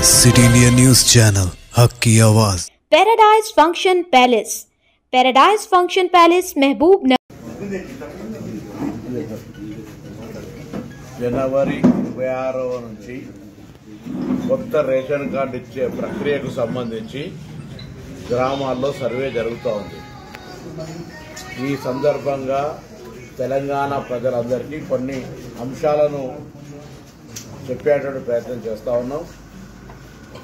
City India news channel हक की आवाज़। Paradise function palace, paradise function palace महबूब नगर। जनवरी 26 నుంచి కొత్త రేషన్ కార్డు ఇచ్చే ప్రక్రియకు సంబంధించి గ్రామాల్లో సర్వే జరుగుతూ ఉంది. ఈ సందర్భంగా తెలంగాణ ప్రజలందరికీ కొన్ని అంశాలను చెప్పేటువంటి ప్రయత్నం చేస్తూ ఉన్నాం.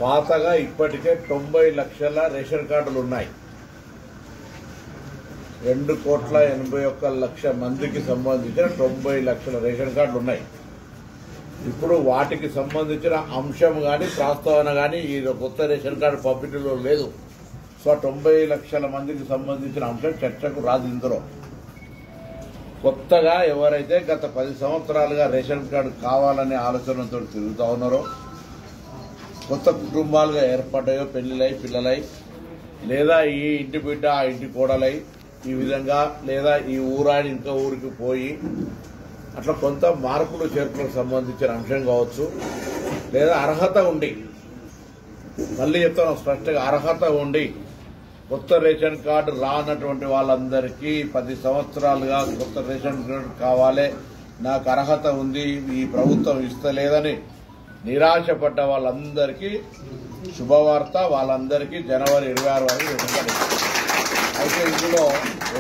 పాతగా ఇప్పటికే 90 లక్షల రేషన్ కార్డులు ఉన్నాయి. 2,81,00,000 మందికి సంబంధించిన 90 లక్షల రేషన్ కార్డులు ఉన్నాయి. ఇప్పుడు వాటికి సంబంధించిన అంశం కానీ ప్రస్తావన కానీ ఈ కొత్త రేషన్ కార్డు పంపిణీలో లేదు. సో 90 లక్షల మందికి సంబంధించిన అంశం చర్చకు రాదు. ఇందులో కొత్తగా ఎవరైతే గత 10 సంవత్సరాలుగా రేషన్ కార్డు కావాలనే ఆలోచనతో తిరుగుతూ ఉన్నారో, కొత్త కుటుంబాలుగా ఏర్పడ్డాయో, పెళ్లిలై పిల్లలై, లేదా ఈ ఇంటి బిడ్డ ఆ ఇంటి కోడలై, ఈ విధంగా లేదా ఈ ఊరాడి ఇంకో ఊరికి పోయి అట్లా కొంత మార్పులు చేర్పులకు సంబంధించిన అంశం కావచ్చు, లేదా అర్హత ఉండి, మళ్ళీ చెప్తాను స్పష్టంగా, అర్హత ఉండి కొత్త రేషన్ కార్డు రానటువంటి వాళ్ళందరికీ 10 సంవత్సరాలుగా కొత్త రేషన్ కార్డు కావాలి, నాకు అర్హత ఉంది, ఈ ప్రభుత్వం ఇస్తలేదని నిరాశపడ్డ వాళ్ళందరికీ శుభవార్త. వాళ్ళందరికీ జనవరి 26 వరకు ఇవ్వాలి. అయితే ఇందులో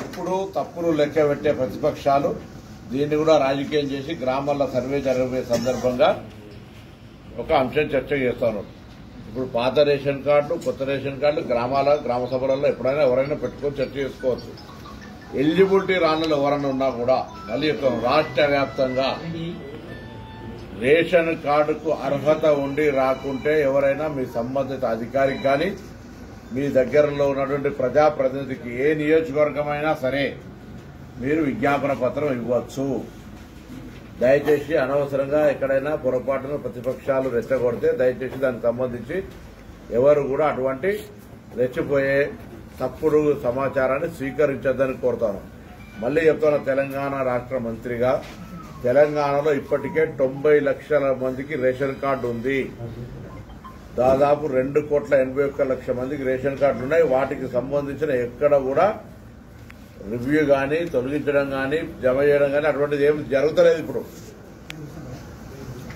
ఎప్పుడూ తప్పులు లెక్క పెట్టే ప్రతిపక్షాలు దీన్ని కూడా రాజకీయం చేసి గ్రామాల్లో సర్వే జరిగే సందర్భంగా ఒక అంశం చర్చ చేస్తాను. ఇప్పుడు పాత రేషన్ కార్డు, కొత్త రేషన్ కార్డు గ్రామ సభలలో ఎప్పుడైనా ఎవరైనా పెట్టుకొని చర్చ చేసుకోవచ్చు. ఎలిజిబిలిటీ రానులు ఎవరైనా ఉన్నా కూడా మళ్ళీ చెప్తాను, రాష్ట్ర వ్యాప్తంగా రేషన్ కార్డుకు అర్హత ఉండి రాకుంటే ఎవరైనా మీ సంబంధిత అధికారికి కానీ మీ దగ్గరలో ఉన్నటువంటి ప్రజాప్రతినిధికి ఏ నియోజకవర్గమైనా సరే మీరు విజ్ఞాపన పత్రం ఇవ్వచ్చు. దయచేసి అనవసరంగా ఎక్కడైనా పొరపాటున ప్రతిపక్షాలు రెచ్చగొడితే దయచేసి దానికి సంబంధించి ఎవరు కూడా అటువంటి రెచ్చిపోయే తప్పుడు సమాచారాన్ని స్వీకరించొద్దని కోరుతాను. మళ్లీ చెప్తాను, తెలంగాణ రాష్ట్ర మంత్రిగా తెలంగాణలో ఇప్పటికే 90 లక్షల మందికి రేషన్ కార్డు ఉంది. దాదాపు 2,81,00,000 మందికి రేషన్ కార్డులు ఉన్నాయి. వాటికి సంబంధించిన ఎక్కడ కూడా రివ్యూ కానీ, తొలగించడం కానీ, జమ చేయడం కానీ అటువంటిది ఏమి జరుగుతలేదు. ఇప్పుడు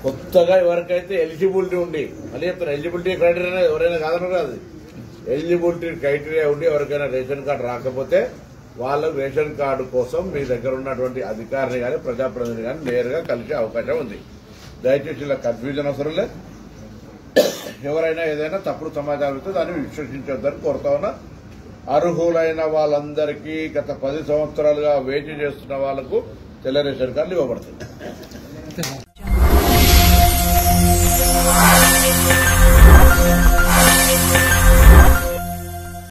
కొత్తగా ఎవరికైతే ఎలిజిబిలిటీ ఉండి, మళ్ళీ చెప్తాను, ఎలిజిబిలిటీ క్రైటీరియా ఎవరైనా కాదన్నారు కాదు, ఎలిజిబిలిటీ క్రైటీరియా ఉండి ఎవరికైనా రేషన్ కార్డు రాకపోతే వాళ్ళకు రేషన్ కార్డు కోసం మీ దగ్గర ఉన్నటువంటి అధికారిని కానీ ప్రజాప్రతినిధి కానీ నేరుగా కలిసే అవకాశం ఉంది. దయచేసి ఇలా కన్ఫ్యూజన్ అవసరం లేదు. ఎవరైనా ఏదైనా తప్పుడు సమాచారం ఇస్తే దాన్ని విశ్వసించొద్దని కోరుతా ఉన్నా. అర్హులైన వాళ్ళందరికీ గత 10 సంవత్సరాలుగా వేచి చేస్తున్న వాళ్లకు తెల్ల రేషన్ కార్డులు ఇవ్వబడుతుంది.